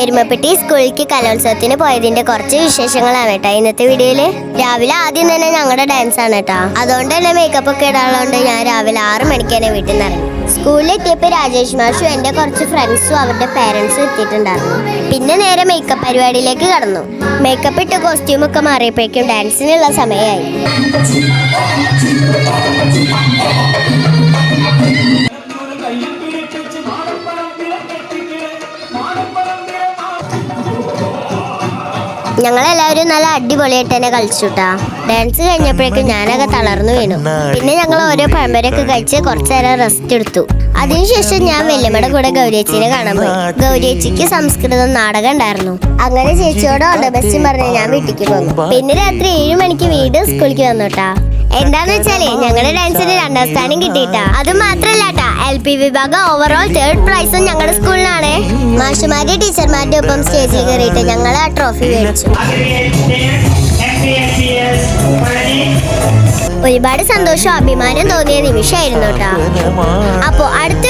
എരുമപ്പെട്ടി സ്കൂളിലേക്ക് കലോത്സവത്തിന് പോയതിന്റെ കുറച്ച് വിശേഷങ്ങളാണ് കേട്ടോ ഇന്നത്തെ വീഡിയോയില്. രാവിലെ ആദ്യം തന്നെ ഞങ്ങളുടെ ഡാൻസ് ആണ് കേട്ടോ. അതുകൊണ്ട് തന്നെ മേക്കപ്പ് ഒക്കെ ഇടാനുള്ളതുകൊണ്ട് ഞാൻ രാവിലെ 6 മണിക്ക് തന്നെ വീട്ടിൽ നിന്ന് ഇറങ്ങി. സ്കൂളിലെത്തിയപ്പോൾ രാജേഷ് മാഷും എൻ്റെ കുറച്ച് ഫ്രണ്ട്സും അവരുടെ പേരൻസും എത്തിയിട്ടുണ്ടായിരുന്നു. പിന്നെ നേരെ മേക്കപ്പ് പരിപാടിയിലേക്ക് കടന്നു. മേക്കപ്പ് ഇട്ട് കോസ്റ്റ്യൂമൊക്കെ മാറിയപ്പോഴേക്കും ഡാൻസിനുള്ള സമയമായി. ഞങ്ങളെല്ലാവരും നല്ല അടിപൊളിയായിട്ട് തന്നെ കളിച്ചുട്ടാ. ഡാൻസ് കഴിഞ്ഞപ്പോഴേക്കും ഞാനൊക്കെ തളർന്നു വീണു. പിന്നെ ഞങ്ങൾ ഓരോ പഴംപൊരിയൊക്കെ കഴിച്ച് കുറച്ചു നേരം റെസ്റ്റ് എടുത്തു. അതിനുശേഷം ഞാൻ വല്യമ്മയുടെ കൂടെ ഗൗരിയേച്ചിനെ കാണാൻ പോയി. ഗൗരിയേച്ചിക്ക് സംസ്കൃതം നാടകം ഉണ്ടായിരുന്നു. അങ്ങനെ ചേച്ചിയോട് ഓൾ ദ ബെസ്റ്റ് പറഞ്ഞ് ഞാൻ വീട്ടിലേക്ക് പോകും. പിന്നെ രാത്രി 7 മണിക്ക് വീണ്ടും സ്കൂളിലേക്ക് വന്നുട്ടാ. എന്താന്ന് വെച്ചാലേ ഞങ്ങളുടെ ഡാൻസിന് 2ാം സ്ഥാനം കിട്ടിയിട്ടാ. അത് മാത്രല്ല ട്ടാ, LP വിഭാഗം ഓവറോൾ 3rd പ്രൈസും ഞങ്ങളുടെ സ്കൂളിലാണ്. മാഷുമാരുടെ ടീച്ചർമാരുടെ ഒപ്പം സ്റ്റേജിൽ കയറിയിട്ട് ഞങ്ങൾ ആ ട്രോഫി മേടിച്ചു. ഒരുപാട് സന്തോഷവും അഭിമാനം തോന്നിയ നിമിഷമായിരുന്നു കേട്ടോ. അപ്പോൾ അടുത്ത